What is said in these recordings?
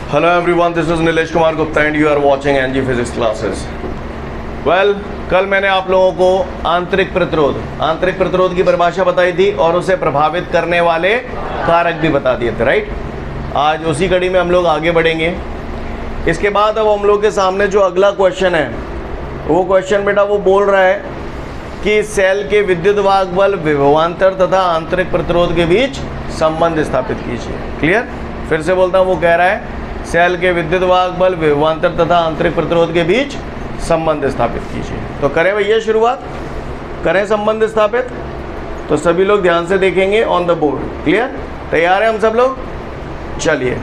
Hello everyone, this is Nilesh Kumar Gupta and you are watching NG Physics classes. Well, कल मैंने आप लोगों को आंतरिक प्रतिरोध की परिभाषा बताई थी और उसे प्रभावित करने वाले कारक भी बता दिए थे, राइट। आज उसी कड़ी में हम लोग आगे बढ़ेंगे। इसके बाद अब हम लोग के सामने जो अगला क्वेश्चन है, वो क्वेश्चन बेटा वो बोल रहा है कि सेल के विद्युत वाहक बल, विभवांतर तथा आंतरिक प्रतिरोध के बीच संबंध स्थापित कीजिए। क्लियर? फिर से बोलता हूँ, वो कह रहा है सेल के विद्युत वाहक बल, विभवांतर तथा आंतरिक प्रतिरोध के बीच संबंध स्थापित कीजिए। तो करें भैया शुरुआत, करें संबंध स्थापित। तो सभी लोग ध्यान से देखेंगे ऑन द बोर्ड। क्लियर? तैयार है हम सब लोग? चलिए,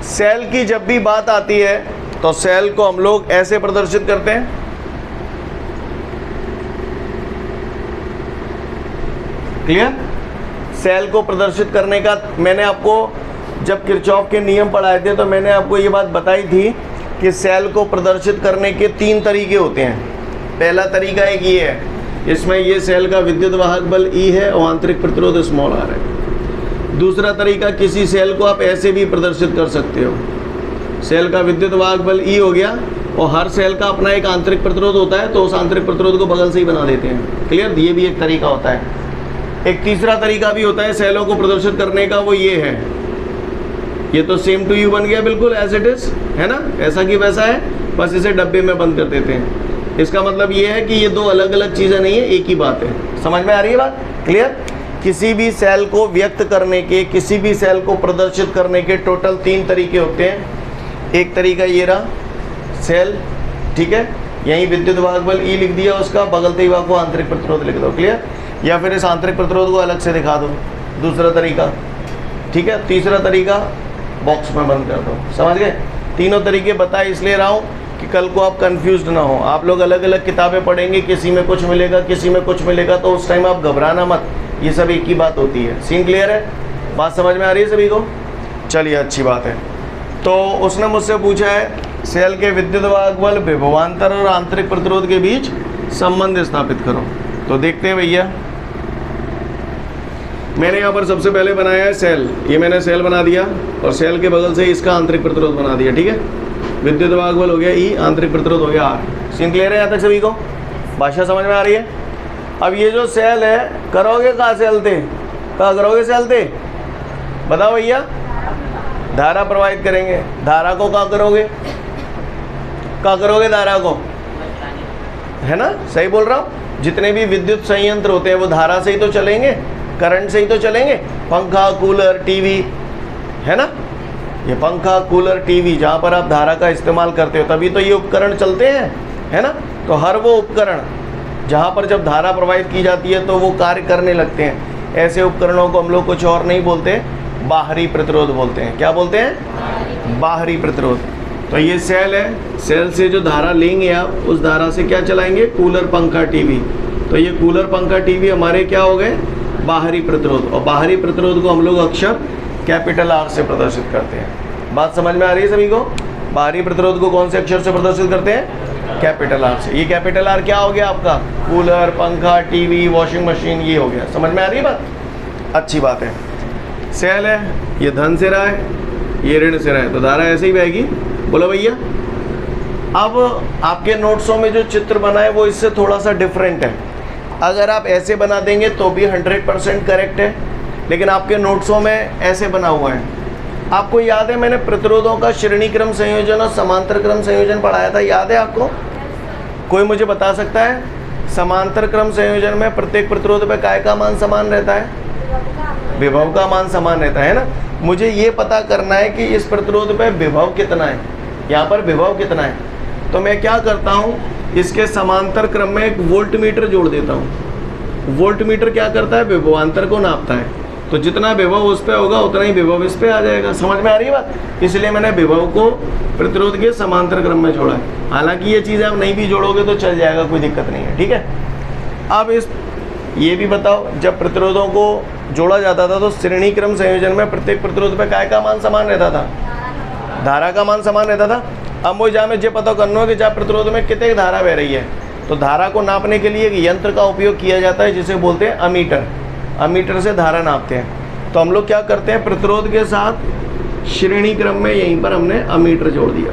सेल की जब भी बात आती है तो सेल को हम लोग ऐसे प्रदर्शित करते हैं। क्लियर? सेल को प्रदर्शित करने का मैंने आपको जब किरचॉफ के नियम पढ़ाए थे तो मैंने आपको ये बात बताई थी कि सेल को प्रदर्शित करने के 3 तरीके होते हैं। पहला तरीका एक ये है, इसमें ये सेल का विद्युत वाहक बल E है और आंतरिक प्रतिरोध स्मॉल r है। दूसरा तरीका, किसी सेल को आप ऐसे भी प्रदर्शित कर सकते हो। सेल का विद्युत वाहक बल E हो गया और हर सेल का अपना एक आंतरिक प्रतिरोध होता है, तो उस आंतरिक प्रतिरोध को बगल से ही बना देते हैं। क्लियर? ये भी एक तरीका होता है। एक तीसरा तरीका भी होता है सेलों को प्रदर्शित करने का, वो ये है, ये तो सेम टू यू बन गया बिल्कुल एज इट इज, है ना, ऐसा कि वैसा है, बस इसे डब्बे में बंद कर देते हैं। इसका मतलब ये है कि ये 2 अलग अलग चीज़ें नहीं है, एक ही बात है। समझ में आ रही है बात? क्लियर? किसी भी सेल को व्यक्त करने के, किसी भी सेल को प्रदर्शित करने के टोटल 3 तरीके होते हैं। एक तरीका ये रहा सेल, ठीक है, यहीं विद्युत वाहक बल E लिख दिया, उसका बगल तेईवा को आंतरिक प्रतिरोध लिख दो। क्लियर? या फिर इस आंतरिक प्रतिरोध को अलग से दिखा दो, दूसरा तरीका, ठीक है। तीसरा तरीका बॉक्स में बंद कर दो। समझ गए? तीनों तरीके बताए इसलिए रहा हूँ कि कल को आप कंफ्यूज्ड ना हो। आप लोग अलग अलग किताबें पढ़ेंगे, किसी में कुछ मिलेगा, किसी में कुछ मिलेगा, तो उस टाइम आप घबराना मत, ये सब एक ही बात होती है। सीन क्लियर है? बात समझ में आ रही है सभी को? चलिए, अच्छी बात है। तो उसने मुझसे पूछा है सेल के विद्युत वाहक बल, विभवांतर और आंतरिक प्रतिरोध के बीच संबंध स्थापित करो। तो देखते हैं भैया, मैंने यहाँ पर सबसे पहले बनाया है सेल, ये मैंने सेल बना दिया और सेल के बगल से इसका आंतरिक प्रतिरोध बना दिया। ठीक है, विद्युत वाहक बल हो गया E, आंतरिक प्रतिरोध हो गया R। सीन क्लियर है यहाँ तक सभी को? भाषा समझ में आ रही है? अब ये जो सेल है, करोगे कहाँ सेल थे, कहाँ करोगे सेल थे, बताओ भैया? धारा प्रवाहित करेंगे। धारा को कहाँ करोगे, कहाँ करोगे धारा को, है ना? सही बोल रहा हूँ? जितने भी विद्युत संयंत्र होते हैं वो धारा से ही तो चलेंगे, करंट से ही तो चलेंगे। पंखा, कूलर, टीवी, है ना, ये पंखा, कूलर, टीवी, जहाँ पर आप धारा का इस्तेमाल करते हो तभी तो ये उपकरण चलते हैं, है ना। तो हर वो उपकरण जहाँ पर जब धारा प्रवाहित की जाती है तो वो कार्य करने लगते हैं। ऐसे उपकरणों को हम लोग कुछ और नहीं बोलते, बाहरी प्रतिरोध बोलते हैं। क्या बोलते हैं? बाहरी प्रतिरोध। तो ये सेल है, सेल से जो धारा लेंगे आप, उस धारा से क्या चलाएंगे? कूलर, पंखा, टीवी। तो ये कूलर, पंखा, टीवी हमारे क्या हो गए? बाहरी प्रतिरोध। और बाहरी प्रतिरोध को हम लोग अक्षर कैपिटल R से प्रदर्शित करते हैं। बात समझ में आ रही है सभी को? बाहरी प्रतिरोध को कौन से अक्षर से प्रदर्शित करते हैं? कैपिटल R से। ये कैपिटल R क्या हो गया आपका? कूलर, पंखा, टीवी, वॉशिंग मशीन, ये हो गया। समझ में आ रही है बात? अच्छी बात है। सेल है, ये धन सिरा है, ये ऋण सिरा है, तो धारा ऐसे ही बहेगी। बोलो भैया। अब आपके नोट्सों में जो चित्र बना है वो इससे थोड़ा सा डिफरेंट है। अगर आप ऐसे बना देंगे तो भी 100% करेक्ट है, लेकिन आपके नोट्सों में ऐसे बना हुआ है। आपको याद है मैंने प्रतिरोधों का श्रेणी क्रम संयोजन और समांतर क्रम संयोजन पढ़ाया था, याद है आपको? कोई मुझे बता सकता है? समांतर क्रम संयोजन में प्रत्येक प्रतिरोध पे काय का मान समान रहता है? विभव का मान समान रहता है ना। मुझे ये पता करना है कि इस प्रतिरोध पे विभव कितना है, यहाँ पर विभव कितना है। तो मैं क्या करता हूँ, इसके समांतर क्रम में एक वोल्ट मीटर जोड़ देता हूँ। वोल्ट मीटर क्या करता है? विभवांतर को नापता है। तो जितना विभव उस पर होगा उतना ही विभव इस पर आ जाएगा। समझ में आ रही है बात? इसलिए मैंने विभव को प्रतिरोध के समांतर क्रम में जोड़ा है। हालांकि ये चीज़ें आप नहीं भी जोड़ोगे तो चल जाएगा, कोई दिक्कत नहीं है। ठीक है, अब ये भी बताओ, जब प्रतिरोधों को जोड़ा जाता था तो श्रेणी क्रम संयोजन में प्रत्येक प्रतिरोध पे काय का मान समान रहता था? धारा का मान समान रहता था। अब मुझे जहाँ में ये पता करना है कि जहाँ प्रतिरोध में कितनी धारा बह रही है, तो धारा को नापने के लिए एक यंत्र का उपयोग किया जाता है जिसे बोलते हैं अमीटर। अमीटर से धारा नापते हैं। तो हम लोग क्या करते हैं, प्रतिरोध के साथ श्रेणी क्रम में यहीं पर हमने अमीटर जोड़ दिया।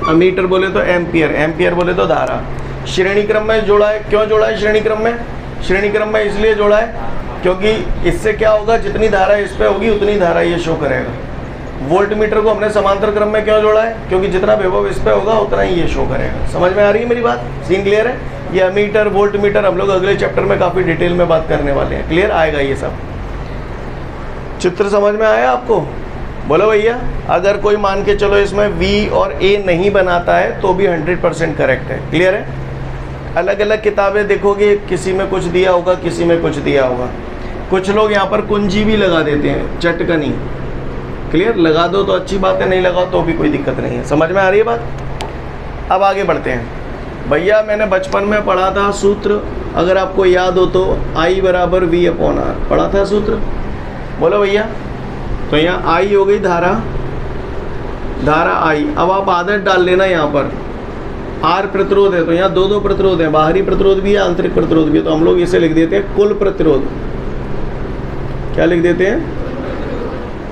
अमीटर बोले तो एम्पियर, एम्पियर बोले तो धारा। श्रेणी क्रम में जोड़ा है, क्यों जोड़ा है श्रेणी क्रम में? श्रेणी क्रम में इसलिए जोड़ा है क्योंकि इससे क्या होगा, जितनी धारा इस पे होगी उतनी धारा ये शो करेगा। वोल्ट मीटर को हमने समांतर क्रम में क्यों जोड़ा है? क्योंकि जितना विभव इस पे होगा उतना ही ये शो करेगा। समझ में आ रही है मेरी बात? सीन क्लियर है? ये अमीटर वोल्ट मीटर हम लोग अगले चैप्टर में काफ़ी डिटेल में बात करने वाले हैं। क्लियर आएगा ये सब? चित्र समझ में आया आपको? बोलो भैया। अगर कोई मान के चलो इसमें V और A नहीं बनाता है तो भी 100% करेक्ट है। क्लियर है? अलग अलग किताबें देखोगे, किसी में कुछ दिया होगा, किसी में कुछ दिया होगा। कुछ लोग यहाँ पर कुंजी भी लगा देते हैं, चटकनी। क्लियर? लगा दो तो अच्छी बात है, नहीं लगाओ तो भी कोई दिक्कत नहीं है। समझ में आ रही है बात? अब आगे बढ़ते हैं। भैया मैंने बचपन में पढ़ा था सूत्र, अगर आपको याद हो तो I बराबर V/R पढ़ा था सूत्र। बोलो भैया। तो यहाँ I हो गई धारा, धारा I। अब आप आदत डाल लेना, यहाँ पर R प्रतिरोध है तो यहाँ दो प्रतिरोध है, बाहरी प्रतिरोध भी है, आंतरिक प्रतिरोध भी है। तो हम लोग इसे लिख देते हैं कुल प्रतिरोध। क्या लिख देते हैं?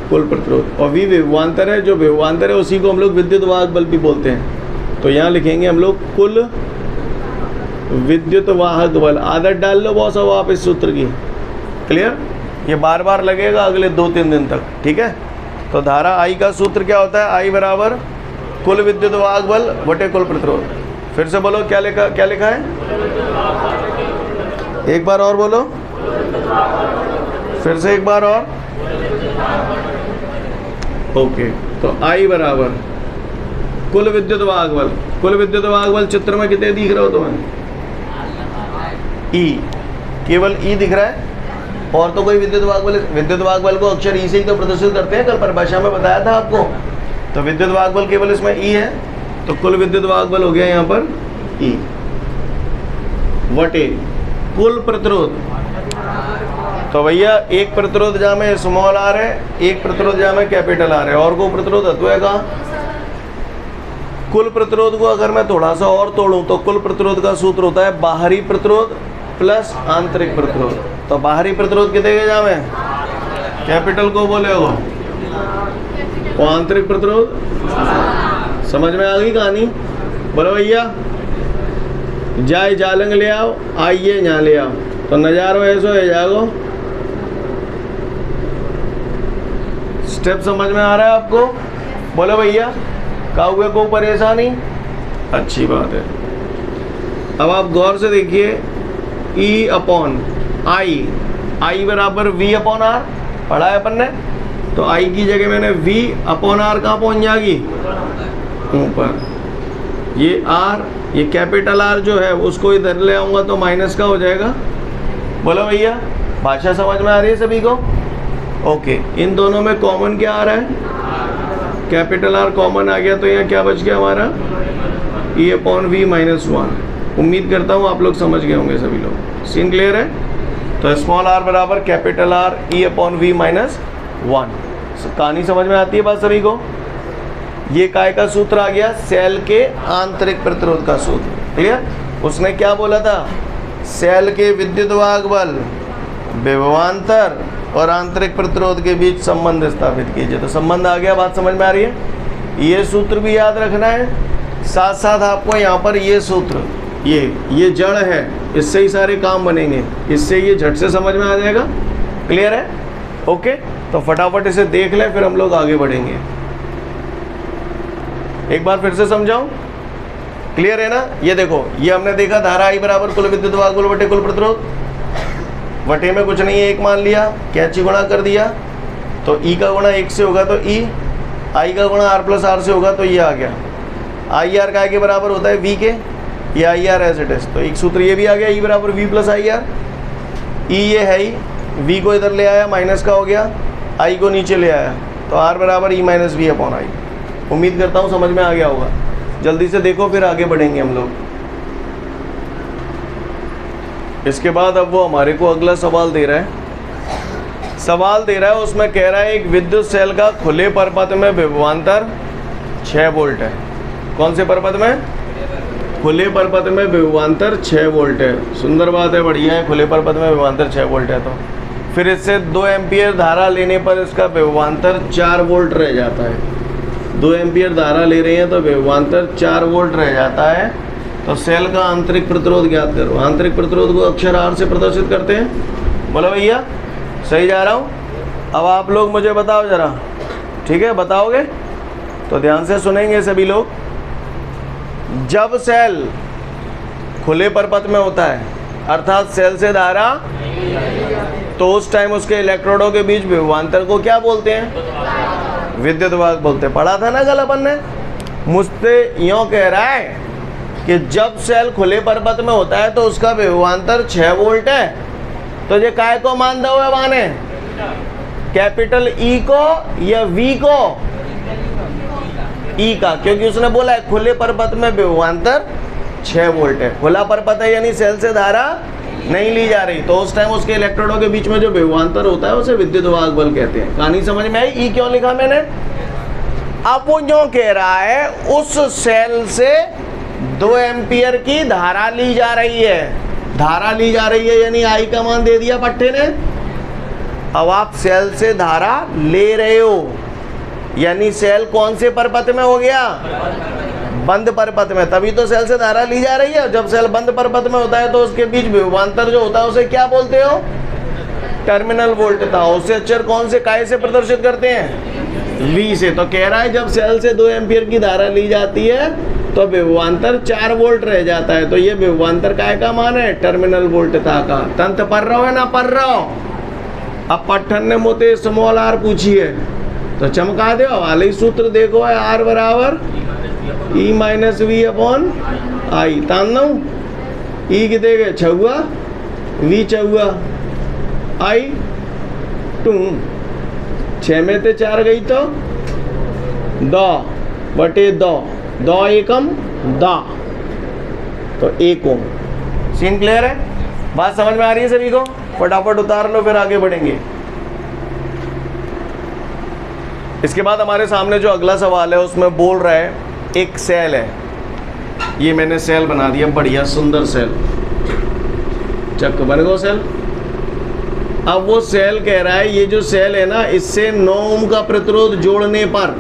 कुल प्रतिरोध। और V विभवांतर है, जो विभवांतर है उसी को हम लोग विद्युत वाहक बल भी बोलते हैं। तो यहाँ लिखेंगे हम लोग कुल विद्युत वाहक बल। आदत डाल लो बॉस अब आप इस सूत्र की। क्लियर? ये बार बार लगेगा अगले 2-3 दिन तक। ठीक है? तो धारा I का सूत्र क्या होता है? I बराबर कुल विद्युत वाहक बल बटे कुल प्रतिरोध। फिर से बोलो, क्या लिखा है? एक बार और बोलो, फिर से एक बार और। ओके, तो I बराबर कुल विद्युत वाहक बल। कुल विद्युत वाहक बल चित्र में कितने दिख रहे हो तुम्हें? E, केवल E दिख रहा है और तो कोई विद्युत वाहक बल को अक्षर E से ही तो प्रदर्शित करते हैं। कल परिभाषा में बताया था आपको। तो विद्युत वाहक बल केवल इसमें E है, तो कुल विद्युत वाहक बल हो गया यहाँ पर E वटे कुल प्रतिरोध। तो भैया एक प्रतिरोध जहाँ में स्मॉल r है, एक प्रतिरोध जहाँ में कैपिटल R है, और को प्रतिरोध है कहाँ? कुल प्रतिरोध को अगर मैं थोड़ा सा और तोड़ूं तो कुल प्रतिरोध का सूत्र होता है बाहरी प्रतिरोध प्लस आंतरिक प्रतिरोध। तो बाहरी प्रतिरोध कितने के जहाँ में? कैपिटल को बोले हो। और आंतरिक प्रतिरोध समझ में आ गई कहानी? बोलो भैया। जाए जालंग ले आओ, आइए यहाँ ले आओ, तो नजारो ऐसो है जागो। स्टेप समझ में आ रहा है आपको? बोलो भैया। काहुए को परेशानी? अच्छी बात है। अब आप गौर से देखिए, I बराबर V/R पढ़ा है अपन ने। तो I की जगह मैंने V/R कहाँ पहुँच जाएगी? ऊपर। ये R, ये कैपिटल R जो है उसको इधर ले आऊँगा तो माइनस का हो जाएगा। बोलो भैया, भाषा समझ में आ रही है सभी को? ओके, इन दोनों में कॉमन क्या आ रहा है? कैपिटल R कॉमन आ गया, तो यहाँ क्या बच गया हमारा? E/V-1। उम्मीद करता हूँ आप लोग समझ गए होंगे सभी लोग। सीन क्लियर है? तो स्मॉल r बराबर कैपिटल R E/V-1। कहानी समझ में आती है बात सभी को? ये काय का सूत्र आ गया? सेल के आंतरिक प्रतिरोध का सूत्र। क्लियर? उसने क्या बोला था? सेल के विद्युत वाहक बल, विभवांतर और आंतरिक प्रतिरोध के बीच संबंध स्थापित कीजिए। तो संबंध आ गया, बात समझ में आ रही है? ये सूत्र भी याद रखना है, साथ साथ आपको यहाँ पर ये सूत्र, ये जड़ है, इससे ही सारे काम बनेंगे। इससे ये झट से समझ में आ जाएगा। क्लियर है? ओके, तो फटाफट इसे देख लें, फिर हम लोग आगे बढ़ेंगे। एक बार फिर से समझाऊं? क्लियर है ना? ये देखो, ये हमने देखा धारा I बराबर कुल विद्युत वाहक बल बटे कुल प्रतिरोध। वटे में कुछ नहीं है, एक मान लिया, कैची गुणा कर दिया, तो E का गुणा 1 से होगा तो E, I का गुणा R+R से होगा तो ये आ गया। IR काय के बराबर होता है V के, ये IR एज इट इज। तो एक सूत्र ये भी आ गया, E बराबर V+IR। E ये है ही, V को इधर ले आया, माइनस का हो गया, I को नीचे ले आया, तो R बराबर E-V/I। उम्मीद करता हूँ समझ में आ गया होगा। जल्दी से देखो, फिर आगे बढ़ेंगे हम लोग। इसके बाद अब वो हमारे को अगला सवाल दे रहा है। उसमें कह रहा है एक विद्युत सेल का खुले परपथ में विभवांतर 6 वोल्ट है। कौन से परपथ में? खुले परपथ में विभवांतर 6 वोल्ट है। सुंदर बात है, बढ़िया है। खुले परपथ में विभवांतर 6 वोल्ट है। तो फिर इससे 2 एम्पियर धारा लेने पर इसका विभवांतर 4 वोल्ट रह जाता है। 2 एम्पियर धारा ले रहे हैं तो विभवांतर 4 वोल्ट रह जाता है। तो सेल का आंतरिक प्रतिरोध ज्ञात करो। आंतरिक प्रतिरोध को अक्षर R से प्रदर्शित करते हैं। बोलो भैया, सही जा रहा हूँ? अब आप लोग मुझे बताओ ज़रा, ठीक है? बताओगे तो ध्यान से सुनेंगे सभी लोग। जब सेल खुले परिपथ में होता है, अर्थात सेल से धारा, तो उस टाइम उसके इलेक्ट्रोडों के बीच विभवांतर को क्या बोलते हैं? विद्युत वाहक बोलते हैं। पढ़ा था ना कल अपन ने? मुझसे यूँ कह रहा है कि जब सेल खुले परिपथ में होता है तो उसका विभवांतर 6 वोल्ट है। तो ये काय को मान दो है माने? कैपिटल ई को या वी को? ई का, क्योंकि उसने बोला है खुले परिपथ में विभवांतर 6 वोल्ट है। खुला परिपथ है यानी सेल से धारा नहीं ली जा रही, तो उस टाइम उसके इलेक्ट्रोडों के बीच में जो विभवांतर होता है उसे विद्युत वाहक बल कहते हैं। कहानी समझ में आई? ई क्यों लिखा मैंने? अब वो जो कह रहा है उस सेल से 2 एम्पियर की धारा ली जा रही है। धारा ली जा रही है यानी आई का मान दे दिया पट्टे ने। अब आप सेल से धारा ले रहे हो, यानी सेल कौन से परिपथ में हो गया? बंद परिपथ में। तभी तो सेल से धारा ली जा रही है। जब सेल बंद परिपथ में होता है तो उसके बीच विभवांतर जो होता है उसे क्या बोलते हो? टर्मिनल वोल्टता। उसे अक्षर कौन से, काय से प्रदर्शित करते हैं? वी से। तो कह रहा है जब सेल से 2 एम्पियर की धारा ली जाती है तो विभवांतर 4 वोल्ट रह जाता है। तो ये विभवांतर काय का मान है? टर्मिनल वोल्टता का। तंत्र पढ़ रहा हो या ना पढ़ रहा हो? अब पट्टन ने मोते स्मॉल आर पूछी है तो चमका दो। वाले सूत्र देखो है, आर बराबर E minus we upon I. तान ई कितने गए? छुआ, वी छुआ, आई 2। 6 में से 4 गई तो 2 बटे 2 एकम 2, तो 1 ओम। सीन क्लियर है? बात समझ में आ रही है सभी को? फटाफट उतार लो फिर आगे बढ़ेंगे। इसके बाद हमारे सामने जो अगला सवाल है उसमें बोल रहा है एक सेल है। ये मैंने सेल बना दिया, बढ़िया सुंदर सेल, चक बन गो सेल। अब वो सेल कह रहा है ये जो सेल है ना, इससे 9 ओम का प्रतिरोध जोड़ने पर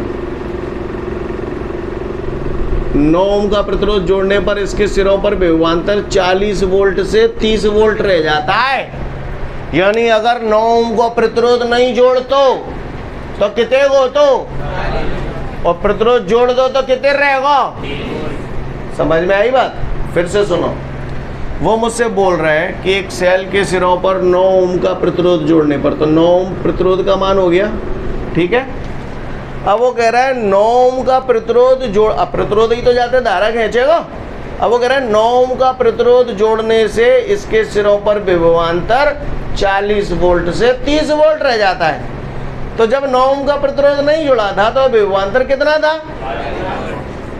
9 ओम का प्रतिरोध जोड़ने पर इसके सिरों पर विभवांतर 40 वोल्ट से 30 वोल्ट रह जाता है। यानी अगर 9 ओम का प्रतिरोध नहीं जोड़तो तो कितने को तो, और प्रतिरोध जोड़ दो तो कितने रहेगा? समझ में आई बात? फिर से सुनो। वो मुझसे बोल रहे हैं कि एक सेल के सिरों पर 9 ओम का प्रतिरोध जोड़ने पर, तो 9 ओम प्रतिरोध का मान हो गया, ठीक है। अब वो कह रहा है 9 ओम का प्रतिरोध जोड़, अब प्रतिरोध ही तो जाते धारा खींचेगा। अब वो कह रहा है 9 ओम का प्रतिरोध जोड़ने से इसके सिरों पर विभवांतर 40 वोल्ट से 30 वोल्ट रह जाता है। तो जब 9 ओम का प्रतिरोध नहीं जुड़ा था तो विभवांतर कितना था?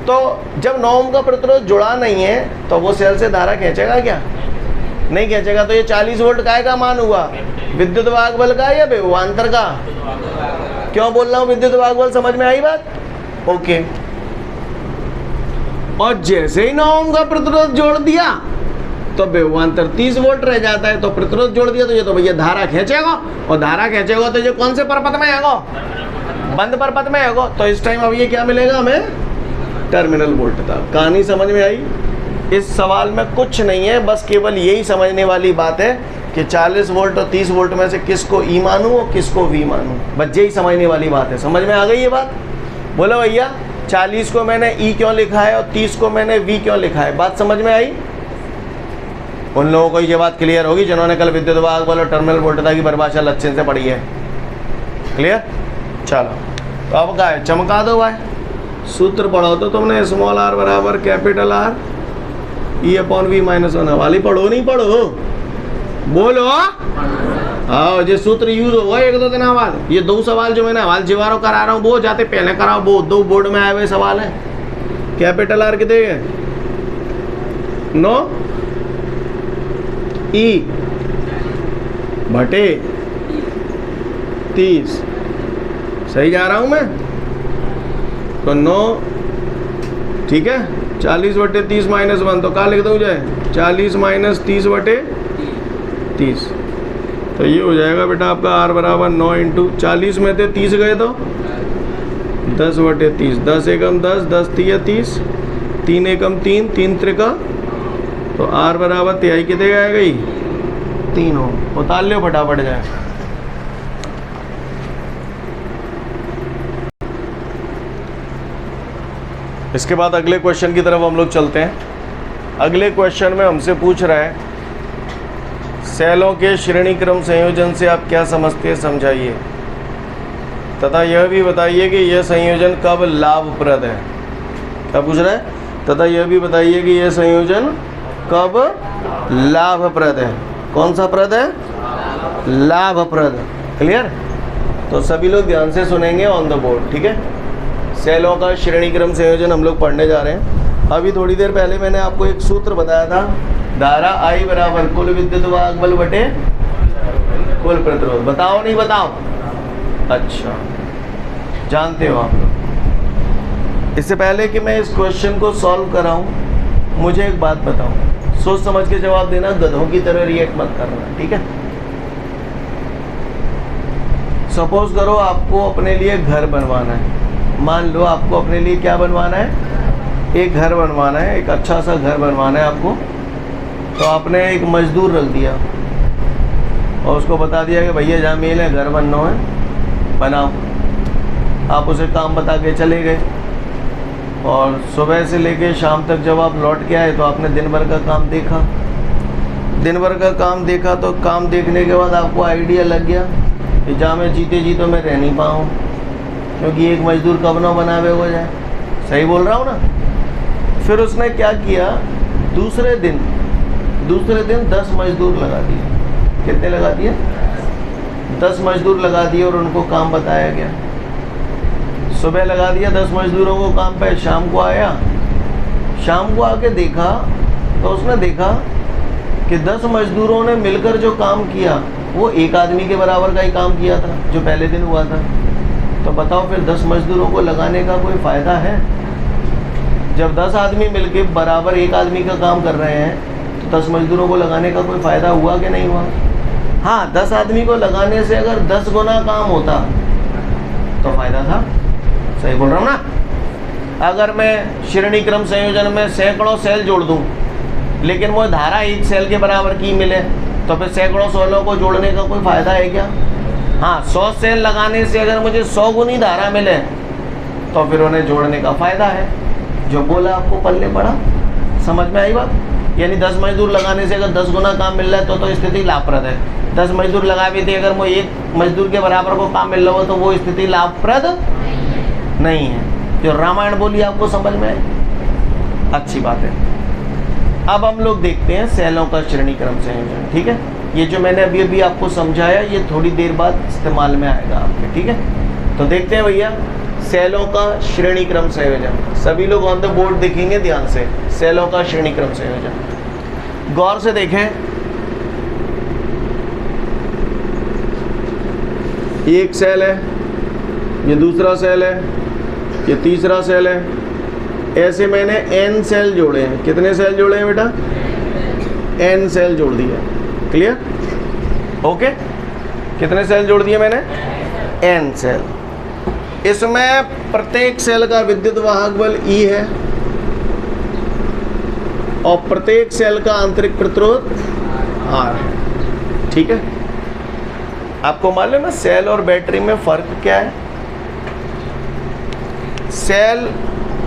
तो जब 9 ओम का प्रतिरोध जुड़ा नहीं है तो वो सेल से धारा खींचेगा क्या? नहीं खींचेगा। तो ये 40 वोल्ट काय का मान हुआ? विद्युत वाहक बल का या विभवांतर का? क्यों बोल रहा हूँ विद्युत वाहक बल? समझ में आई बात? ओके। और जैसे ही 9 ओम का प्रतिरोध जोड़ दिया तो विभवांतर 30 वोल्ट रह जाता है। तो प्रतिरोध जोड़ दिया तो ये तो भैया धारा खींचेगा, और धारा खींचेगा तो ये कौन से परिपथ में आएगा? बंद परिपथ में आएगा। तो इस टाइम अब ये क्या मिलेगा हमें? टर्मिनल वोल्टता। कहानी समझ में आई? इस सवाल में कुछ नहीं है, बस केवल यही समझने वाली बात है कि 40 वोल्ट और 30 वोल्ट में से किसको ई मानूं और किसको वी मानूं, बस यही समझने वाली बात है। समझ में आ गई ये बात? बोलो भैया 40 को मैंने ई क्यों लिखा है और 30 को मैंने वी क्यों लिखा है? बात समझ में आई? उन लोगों को ये बात क्लियर होगी जिन्होंने कल विद्युत वाहक बल और टर्मिनल वोल्टता की परिभाषा अच्छे से पढ़ी है। क्लियर? चलो तो अब क्या है? चमका दो भाई। सूत्र पढ़ो तो तुमने स्मॉल आर बराबर capital R E upon V minus 1 वाली पढ़ो, नहीं पढ़ो? बोलो। हाँ, ये सूत्र यूज होगा 1-2 दिन बाद। ये 2 सवाल जो मैंने हवाल जिवारो करा रहा हूँ वो जाते पहले कराओ, वो 2 बोर्ड में आए हुए सवाल है। कैपिटल आर कितने है? 9 ई बटे 30। सही जा रहा हूँ मैं? तो 9 ठीक है, 40 बटे 30 माइनस 1, तो क्या लिख दूँ जाए? 40 माइनस 30 बटे 30। तो ये हो जाएगा बेटा आपका R बराबर 9 इंटू 40 में थे 30 गए तो 10/30, 10 एकम 10, 10 तिया 30, 3 एकम 3, 3 त्रिका, तो R बराबर 23 कितने आ गई 3 हो। उतार लो फटाफट जाए। इसके बाद अगले क्वेश्चन की तरफ हम लोग चलते हैं। अगले क्वेश्चन में हमसे पूछ रहा है सेलों के श्रेणी क्रम संयोजन से आप क्या समझते हैं, समझाइए तथा यह भी बताइए कि यह संयोजन कब लाभप्रद है। क्या पूछ रहा है? तथा यह भी बताइए कि यह संयोजन कब लाभप्रद है। कौन सा प्रद है? लाभप्रद। क्लियर? तो सभी लोग ध्यान से सुनेंगे ऑन द बोर्ड, ठीक है। सेलों का श्रेणी क्रम संयोजन हम लोग पढ़ने जा रहे हैं। अभी थोड़ी देर पहले मैंने आपको एक सूत्र बताया था, धारा I बराबर कुल विद्युत वाहक बल बटे कुल प्रतिरोध। बताओ नहीं बताओ? अच्छा, जानते हो आप लोग। इससे पहले कि मैं इस क्वेश्चन को सॉल्व कराऊं, मुझे एक बात बताओ, सोच समझ के जवाब देना, गधों की तरह रिएक्ट मत करना, ठीक है। सपोज करो आपको अपने लिए घर बनवाना है। मान लो आपको अपने लिए क्या बनवाना है? एक घर बनवाना है, एक अच्छा सा घर बनवाना है आपको। तो आपने एक मजदूर रख दिया और उसको बता दिया कि भैया जहाँ मेल है घर बनना है, बनाओ। आप उसे काम बता के चले गए और सुबह से लेके शाम तक जब आप लौट के आए तो आपने दिन भर का काम देखा। दिन भर का काम देखा तो काम देखने के बाद आपको आइडिया लग गया कि जहाँ मैं जीते जी तो मैं रह नहीं पाऊँ, क्योंकि एक मजदूर कब ना बनावे हो जाए। सही बोल रहा हूँ ना? फिर उसने क्या किया, दूसरे दिन 10 मजदूर लगा दिए। कितने लगा दिए? 10 मजदूर लगा दिए और उनको काम बताया गया। सुबह लगा दिया 10 मजदूरों को काम पे, शाम को आया, शाम को आके देखा तो उसने देखा कि 10 मजदूरों ने मिलकर जो काम किया वो एक आदमी के बराबर का ही काम किया था जो पहले दिन हुआ था। तो बताओ फिर 10 मजदूरों को लगाने का कोई फ़ायदा है? जब 10 आदमी मिलके बराबर एक आदमी का काम कर रहे हैं तो 10 मजदूरों को लगाने का कोई फ़ायदा हुआ कि नहीं हुआ? हाँ, 10 आदमी को लगाने से अगर 10 गुना काम होता तो फ़ायदा था। सही बोल रहा हूँ ना? अगर मैं श्रेणी क्रम संयोजन में सैकड़ों सेल जोड़ दूँ लेकिन वो धारा एक सेल के बराबर की मिले तो फिर सैकड़ों सेलों को जोड़ने का कोई फ़ायदा है क्या? हाँ, 100 सेल लगाने से अगर मुझे 100 गुनी धारा मिले तो फिर उन्हें जोड़ने का फ़ायदा है। जो बोला आपको पल्ले पड़ा, समझ में आई बात? यानी 10 मजदूर लगाने से अगर 10 गुना काम मिल रहा है तो स्थिति लाभप्रद है। 10 मजदूर लगा भी थे, अगर वो एक मजदूर के बराबर को काम मिल रहा हो तो वो स्थिति लाभप्रद नहीं है। जो रामायण बोली आपको समझ में आई? अच्छी बात है। अब हम लोग देखते हैं सेलों का श्रेणी क्रम संयोजन, ठीक है। ये जो मैंने अभी आपको समझाया ये थोड़ी देर बाद इस्तेमाल में आएगा आपके, ठीक है। तो देखते हैं भैया सेलों का श्रेणी क्रम संयोजन। सभी लोग ऑन द बोर्ड देखेंगे ध्यान से। सेलों का श्रेणी क्रम संयोजन गौर से देखें। एक सेल है, ये दूसरा सेल है, ये तीसरा सेल है। ऐसे मैंने n सेल जोड़े हैं। कितने सेल जोड़े हैं बेटा? n सेल जोड़ दिए। क्लियर? ओके। कितने सेल जोड़ दिए मैंने? n cell. इसमें प्रत्येक सेल का विद्युत वाहक बल E है और प्रत्येक सेल का आंतरिक प्रतिरोध R है, ठीक है। आपको मालूम है सेल और बैटरी में फ़र्क क्या है? सेल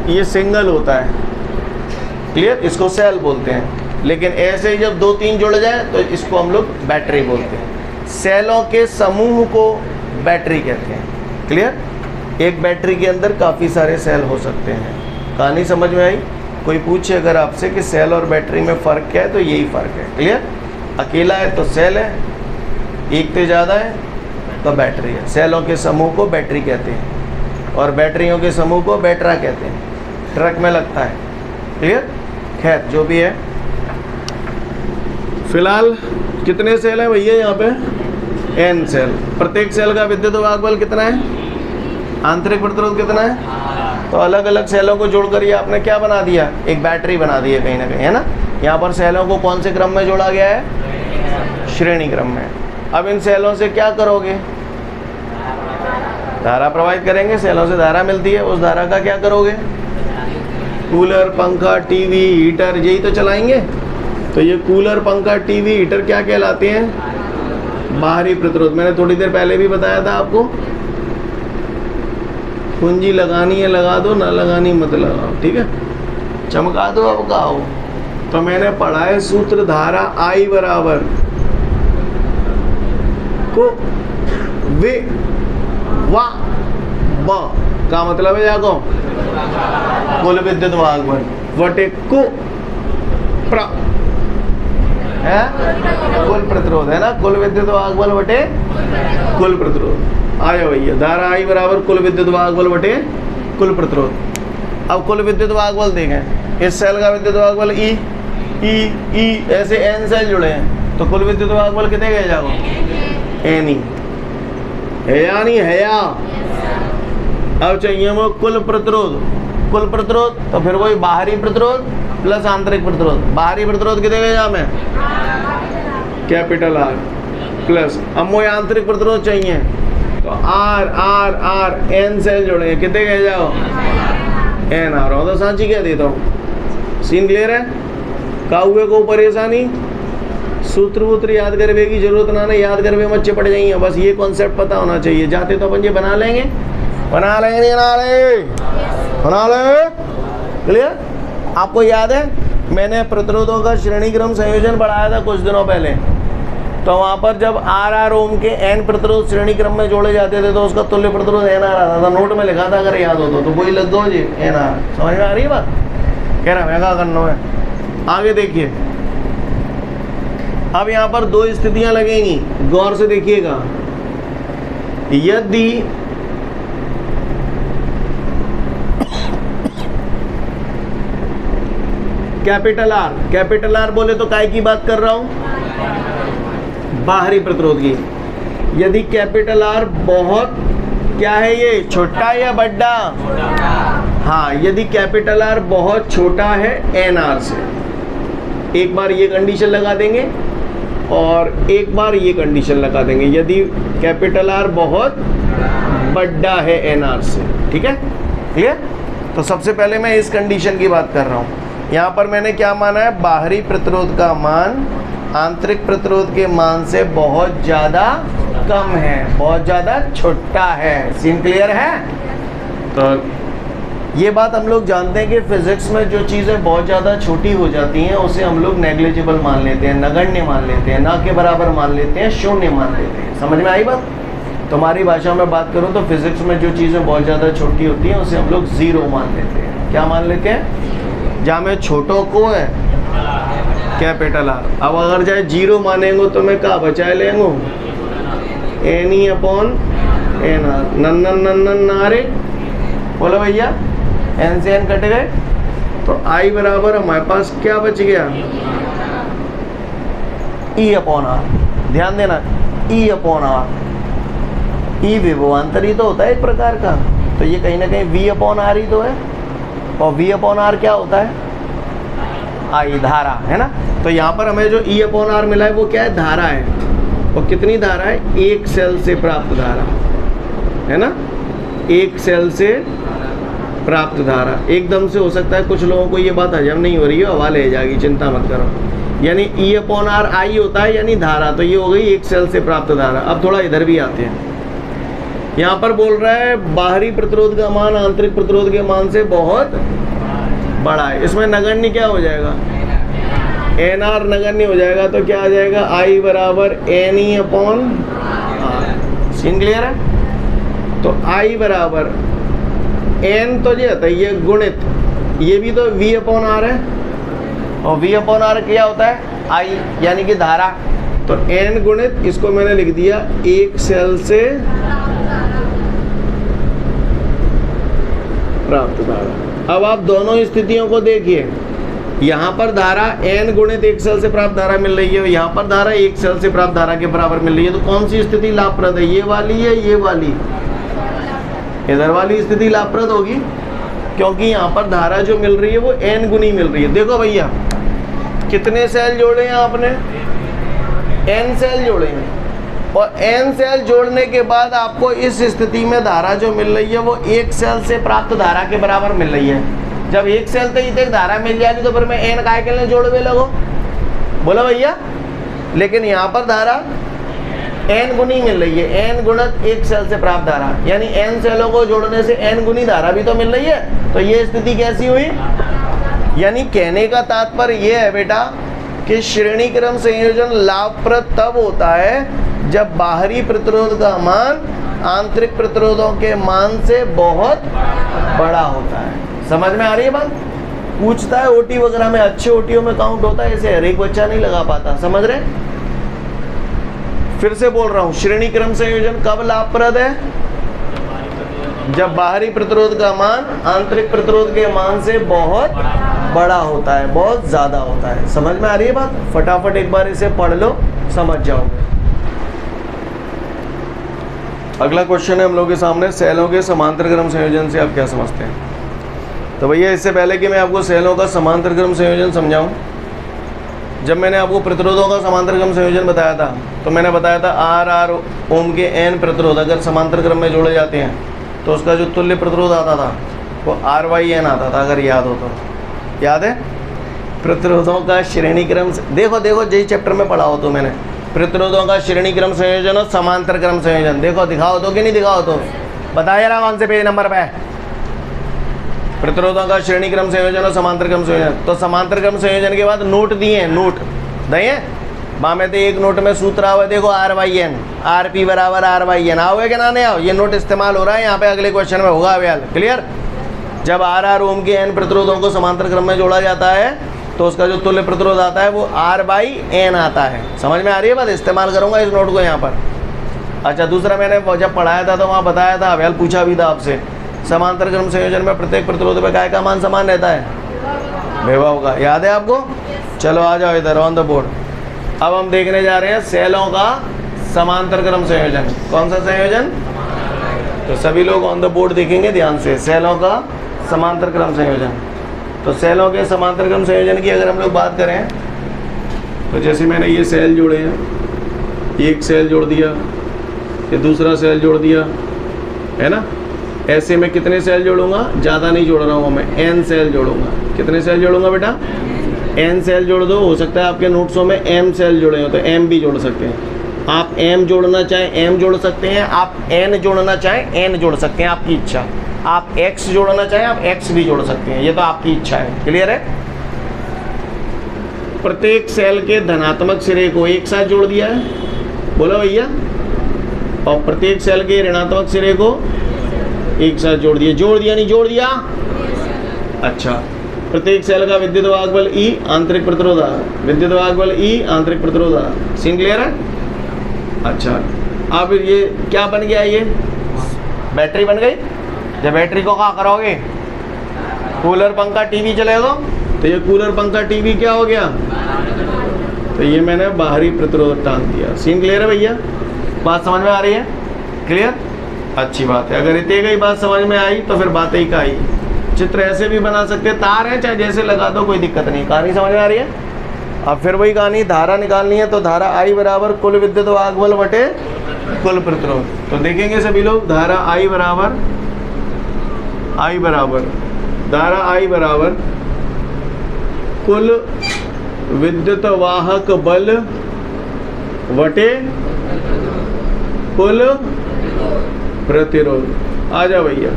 ये सिंगल होता है, क्लियर, इसको सेल बोलते हैं। लेकिन ऐसे ही जब 2-3 जुड़ जाए तो इसको हम लोग बैटरी बोलते हैं। सेलों के समूह को बैटरी कहते हैं, क्लियर। एक बैटरी के अंदर काफ़ी सारे सेल हो सकते हैं। कहानी समझ में आई? कोई पूछे अगर आपसे कि सेल और बैटरी में फ़र्क क्या है तो यही फ़र्क है, क्लियर। अकेला है तो सेल है, एक से ज़्यादा है तो बैटरी है। सेलों के समूह को बैटरी कहते हैं और बैटरियों के समूह को बैटरा कहते हैं। ट्रक में लगता है, क्लियर। खैर जो भी है, फिलहाल कितने सेल हैं भैया यहाँ पे? n cell. प्रत्येक सेल का विद्युत वाहक बल कितना है? आंतरिक प्रतिरोध कितना है? तो अलग अलग सेलों को जोड़कर ये आपने क्या बना दिया? एक बैटरी बना दी है कहीं ना कहीं, है ना। यहाँ पर सेलों को कौन से क्रम में जोड़ा गया है? श्रेणी क्रम में। अब इन सेलों से क्या करोगे? धारा प्रवाहित करेंगे, सेलों से धारा मिलती है, उस धारा का क्या करोगे? कूलर, पंखा, टीवी, हीटर, यही तो चलाएंगे। तो ये कूलर, पंखा, टीवी, हीटर क्या कहलाते हैं? बाहरी प्रतिरोध। मैंने थोड़ी देर पहले भी बताया था आपको, कुंजी लगानी है लगा दो, ना लगानी मत लगाओ, ठीक है? चमका दो अब गाओ। तो मैंने पढ़ा है सूत्र धारा I बराबर को वे वा ब का मतलब है जाको कुल विद्युत वाहकबल वटे कु प्र है कुल प्रतिरोध, है ना? कुल विद्युत वाहकबल वटे कुल प्रतिरोध। आया भैया, धारा I बराबर कुल विद्युत वाहकबल वटे कुल प्रतिरोध। अब कुल विद्युत वाहकबल देखें, इस सेल का विद्युत वाहकबल ई ई ई, ऐसे n सेल जुड़े हैं, तो कुल विद्युत वाहकबल कितने गए जाओ? n ही है या नहीं है या? अब चाहिए वो कुल प्रतिरोध। कुल प्रतिरोध तो फिर वही बाहरी प्रतिरोध प्लस आंतरिक प्रतिरोध। बाहरी प्रतिरोध कितने गए जा में? कैपिटल R प्लस, अब वो आंतरिक प्रतिरोध चाहिए तो R R R n cell जोड़े, कितने गए जाओ? n आ रहा हो तो सांची क्या देता हूँ। सीन क्लियर है? काहुए को परेशानी, सूत्र वूत्र याद करवे की जरूरत ना, याद करवे में अच्छे पड़ जाएंगे, बस ये कॉन्सेप्ट पता होना चाहिए। जाते तो अपन ये बना लेंगे, बना लेंगे, बना ले। क्लियर? आपको याद है मैंने प्रतिरोधों का श्रेणी क्रम संयोजन पढ़ाया था कुछ दिनों पहले, तो वहाँ पर जब R ओम के n प्रतिरोध श्रेणी क्रम में जोड़े जाते थे तो उसका तुल्य प्रतिरोध NR आता था। नोट में लिखा था, अगर याद हो तो वही लग दो जी NR। समझ में आ रही है बात? कह रहा मैं क्या करना है। आगे देखिए, अब यहाँ पर दो स्थितियां लगेंगी, गौर से देखिएगा। यदि कैपिटल R बोले तो काय की बात कर रहा हूं? बाहरी प्रतिरोध की। यदि कैपिटल R बहुत क्या है, ये छोटा या बड़ा? हाँ, यदि कैपिटल R बहुत छोटा है NR से, एक बार ये कंडीशन लगा देंगे और एक बार ये कंडीशन लगा देंगे, यदि कैपिटल R बहुत बड़ा है NR से। ठीक है, क्लियर? तो सबसे पहले मैं इस कंडीशन की बात कर रहा हूँ। यहाँ पर मैंने क्या माना है? बाहरी प्रतिरोध का मान आंतरिक प्रतिरोध के मान से बहुत ज़्यादा कम है, बहुत ज़्यादा छोटा है। सीन क्लियर है? तो ये बात हम लोग जानते हैं कि फिजिक्स में जो चीज़ें बहुत ज़्यादा छोटी हो जाती हैं उसे हम लोग नेग्लिजिबल मान लेते हैं, नगण्य मान लेते हैं, ना के बराबर मान लेते हैं, शून्य मान लेते हैं। समझ में आई बात? तुम्हारी भाषा में बात करूँ तो फिजिक्स में जो चीज़ें बहुत ज़्यादा छोटी होती हैं उसे हम लोग ज़ीरो मान लेते हैं। क्या मान लेते हैं? जहाँ में छोटों को है कैपिटल R। अब अगर चाहे जीरो मानेंगे तो मैं क्या बचाए लेंगे? एनी अपॉन एन आर। नन्नन नन्नन नारे बोलो भैया, एन से एन कट गए तो I बराबर हमारे पास क्या बच गया? E upon R। ध्यान देना, E अपॉन R। E विभवांतर ही तो होता है एक प्रकार का, तो ये कहीं ना कहीं V अपॉन R ही तो है, और V अपॉन R क्या होता है? I, धारा, है ना? तो यहाँ पर हमें जो E अपॉन R मिला है वो क्या है? धारा है। और कितनी धारा है? एक सेल से प्राप्त धारा, है ना? एक सेल से प्राप्त धारा। एकदम से हो सकता है कुछ लोगों को ये बात हजम नहीं हो रही है, हवा ले जाएगी, चिंता मत करो। यानी E अपॉन R I होता है यानी धारा, तो ये हो गई एक सेल से प्राप्त धारा। अब थोड़ा इधर भी आते हैं। यहाँ पर बोल रहा है बाहरी प्रतिरोध का मान आंतरिक प्रतिरोध के मान से बहुत बड़ा है। इसमें नगण्य क्या हो जाएगा? NR नगण्य हो जाएगा, तो क्या आ जाएगा? I बराबर NE upon R। Scene clear है? तो I बराबर N तो ये होता है ये गुणित, ये भी तो V अपॉन R है, और V अपॉन R क्या होता है? I यानी कि धारा। तो N गुणित, इसको मैंने लिख दिया एक सेल से प्राप्त धारा। अब आप दोनों स्थितियों को देखिए, यहाँ पर धारा n गुणित एक सेल से प्राप्त धारा मिल रही है, यहाँ पर धारा एक सेल से प्राप्त धारा के बराबर मिल रही है। तो कौन सी स्थिति लाभप्रद है? ये वाली है, ये वाली? इधर वाली स्थिति लाभप्रद होगी, क्योंकि यहाँ पर धारा जो मिल रही है वो n गुनी मिल रही है। देखो भैया, कितने सेल जोड़े हैं आपने? n सेल जोड़े हैं। और n सेल जोड़ने के बाद आपको इस स्थिति में धारा जो मिल रही है वो एक सेल से प्राप्त धारा के बराबर मिल रही है। जब एक सेल से ही धारा मिल जाएगी तो फिर मैं n काय के लिए जोड़वे लगो, बोलो भैया। लेकिन यहाँ पर धारा n गुनी मिल रही है, n गुणित एक सेल से प्राप्त धारा, यानी n सेलों को जोड़ने से n गुनी धारा भी तो मिल रही है। तो ये स्थिति कैसी हुई? यानी कहने का तात्पर्य ये है बेटा कि श्रेणी क्रम संयोजन लाभप्रद तब होता है जब बाहरी प्रतिरोध का मान आंतरिक प्रतिरोधों के मान से बहुत बड़ा होता है। समझ में आ रही है बात? पूछता है ओटी वगैरह में, अच्छे ओटीओ में काउंट होता है, ऐसे हर एक बच्चा नहीं लगा पाता। समझ रहे? फिर से बोल रहा हूं, श्रेणी क्रम संयोजन कब लाभप्रद है? जब बाहरी प्रतिरोध का मान आंतरिक प्रतिरोध के मान से बहुत बड़ा होता है, बहुत ज्यादा होता है। समझ में आ रही है बात? फटाफट एक बार इसे पढ़ लो, समझ जाओगे। अगला क्वेश्चन है हम लोग के सामने, सेलों के समांतर क्रम संयोजन से आप क्या समझते हैं? तो भैया इससे पहले कि मैं आपको सेलों का समांतर क्रम संयोजन समझाऊं, जब मैंने आपको प्रतिरोधों का समांतर क्रम संयोजन बताया था तो मैंने बताया था R ओम के n प्रतिरोध अगर समांतर क्रम में जोड़े जाते हैं तो उसका जो तुल्य प्रतिरोध आता था वो RYN आता था, अगर याद हो तो। याद है? प्रतिरोधों का श्रेणी क्रम, देखो जय चैप्टर में पढ़ा हो तो मैंने, प्रतिरोधों का श्रेणी क्रम संयोजन और समांतर क्रम संयोजन। देखो दिखाओ तो कि नहीं दिखाओ तो बताया ना कौन से पेज नंबर पे? प्रतिरोधों का श्रेणी क्रम संयोजन और समांतर क्रम संयोजन। तो समांतर क्रम संयोजन के बाद नोट दिए हैं, नोट दिए बामे तो एक नोट में सूत्र हुआ है, देखो RYN, RP बराबर RYN। आओगे क्या ना नहीं आओ? ये नोट इस्तेमाल हो रहा है यहाँ पे, अगले क्वेश्चन में होगा अव्याल। क्लियर? जब R ओम के n प्रतिरोधों को समांतर क्रम में जोड़ा जाता है तो उसका जो तुल्य प्रतिरोध आता है वो R/n आता है। समझ में आ रही है बात? इस्तेमाल करूंगा इस नोट को यहाँ पर। अच्छा, दूसरा मैंने जब पढ़ाया था तो वहाँ बताया था, अव्याल पूछा भी था आपसे, समांतर क्रम संयोजन में प्रत्येक प्रतिरोध पे काय का मान समान रहता है? विभव का। याद है आपको? चलो आ जाओ इधर ऑन द बोर्ड। अब हम देखने जा रहे हैं सेलों का समांतर क्रम संयोजन। कौन सा संयोजन? तो सभी लोग ऑन द बोर्ड देखेंगे ध्यान से, सेलों का समांतर क्रम संयोजन। तो सेलों के समांतर क्रम संयोजन की अगर हम लोग बात करें तो जैसे मैंने ये सेल जोड़े हैं, एक सेल जोड़ दिया, ये दूसरा सेल जोड़ दिया, है ना? ऐसे में कितने सेल जोड़ूंगा? ज़्यादा नहीं जोड़ रहा हूँ मैं, n सेल जोड़ूंगा। कितने सेल जोड़ूंगा बेटा? n सेल जोड़ दो। हो सकता है आपके नोट्सों में m सेल जुड़े हो तो m भी जोड़ सकते हैं। आप m जोड़ना चाहें m जोड़ सकते हैं, आप n जोड़ना चाहें n जोड़ सकते हैं, आपकी इच्छा। आप x जोड़ना चाहें आप x भी जोड़ सकते हैं, ये तो आपकी इच्छा है। क्लियर है? प्रत्येक सेल के धनात्मक सिरे को एक साथ जोड़ दिया है, बोलो भैया, और प्रत्येक सेल के ऋणात्मक सिरे को एक साथ जोड़ दिया। जोड़ दिया नहीं जोड़ दिया? अच्छा, प्रत्येक सेल का विद्युत वाहक बल E, आंतरिक प्रतिरोध R, विद्युत वाहक बल E, आंतरिक प्रतिरोध R। सीन क्लियर है? अच्छा, अब ये क्या बन गया? ये बैटरी बन गई। जब बैटरी को क्या करोगे? कूलर पंखा टीवी चलेगा, तो ये कूलर पंखा टीवी क्या हो गया? तो ये मैंने बाहरी प्रतिरोध टांग दिया। सीन क्लियर है भैया? बात समझ में आ रही है? क्लियर? अच्छी बात है। अगर इतने की बात समझ में आई तो फिर बात ही का आई। चित्र ऐसे भी बना सकते, तार है चाहे जैसे लगा दो, कोई दिक्कत नहीं। कहानी समझ में आ रही है? अब फिर वही कहानी, धारा निकालनी है तो धारा I बराबर कुल विद्युत वाहक बल बटे कुल प्रतिरोध। तो देखेंगे सभी लोग, धारा I बराबर कुल विद्युत वाहक बल बटे कुल प्रतिरोध। आ जाओ भैया,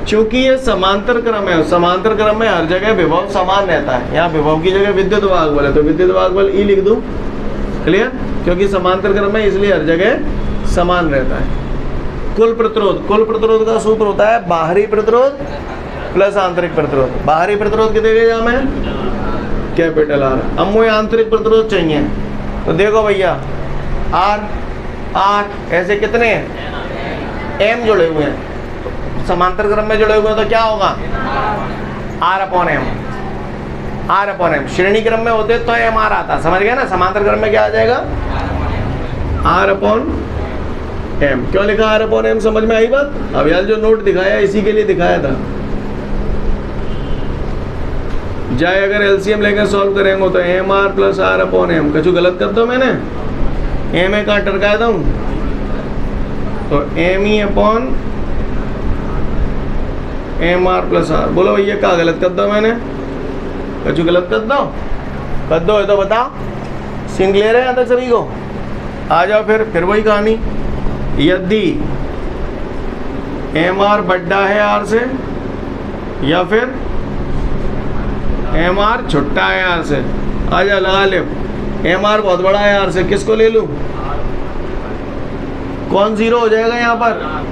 चूंकि ये समांतर क्रम है, समांतर क्रम में हर जगह विभव समान रहता है। यहाँ विभव की जगह विद्युत वाहक बल है तो विद्युत वाहक बल E लिख दूं। क्लियर? क्योंकि समांतर क्रम में इसलिए हर जगह समान रहता है। कुल प्रतिरोध, कुल प्रतिरोध का सूत्र होता है बाहरी प्रतिरोध प्लस आंतरिक प्रतिरोध। बाहरी प्रतिरोध कितने के जाम है? Capital R। अब मुझे आंतरिक प्रतिरोध चाहिए, तो देखो भैया R ऐसे कितने हैं? M जुड़े हुए हैं, समांतर क्रम में जुड़े हुए हैं तो क्या होगा? R/m। श्रेणी क्रम में होते तो MR आता, समझ गए ना? समांतर क्रम में क्या आ जाएगा? R/m। क्यों लिखा R/m? समझ में आई बात? अब यार जो नोट दिखाया इसी के लिए दिखाया था। जाए अगर LCM लेकर सॉल्व करेंगे तो MR प्लस R/m। कुछ गलत कर दो मैंने? एम ए का टरका दूँ तो M E upon M R plus R. बोलो भैया क्या गलत कर दो मैंने, कछु गलत कर दो है तो बताओ। सीन क्लियर है यहाँ तक सभी को? आ जाओ फिर वही कहानी। यदि एम आर बड़ा है आर से या फिर एम आर छोटा है आर से, आ जा लगा ले। एम आर बहुत बड़ा है आर से, किसको ले लूँ? कौन जीरो हो जाएगा यहाँ पर?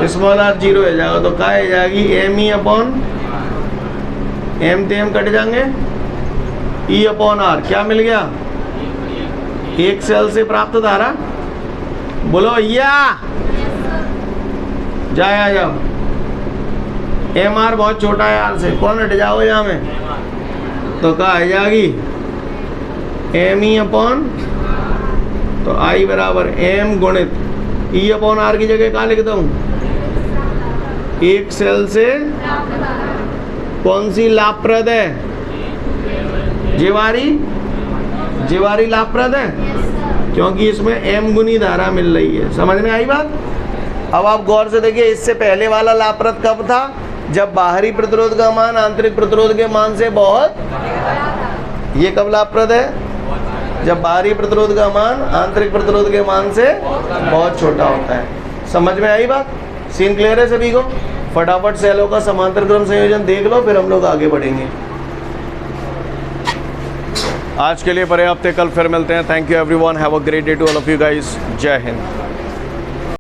स्मॉल आर जीरो हो जाएगा। तो क्या हो जाएगी? एम ई अपॉन एम ते एम कट जाएंगे, ई अपॉन आर। क्या मिल गया? एक सेल से प्राप्त धारा। बोलो भैया जाए आ जाओ। एम आर बहुत छोटा है आर से, कौन हट जाओ यहाँ में? तो क्या आ जाएगी? एम ई अपॉन तो आई बराबर एम गुणित ई अपॉन आर की जगह क्या लिखता हूँ? एक सेल से कौन सी लाभप्रद है? जीवारी लाभप्रद है, क्योंकि इसमें एम गुनी धारा मिल रही है। समझ में आई बात? अब आप गौर से देखिए, इससे पहले वाला लाभप्रद कब था? जब बाहरी प्रतिरोध का मान आंतरिक प्रतिरोध के मान से बहुत। ये कब लाभप्रद है? जब बाहरी प्रतिरोध का मान आंतरिक प्रतिरोध के मान से बहुत छोटा होता है। समझ में आई बात? सीन क्लियर है सभी को? फटाफट सेलों का समांतर क्रम संयोजन देख लो, फिर हम लोग आगे बढ़ेंगे। आज के लिए पर्याप्त है, कल फिर मिलते हैं। Thank you everyone, have a great day to all of you guys. Jai Hind.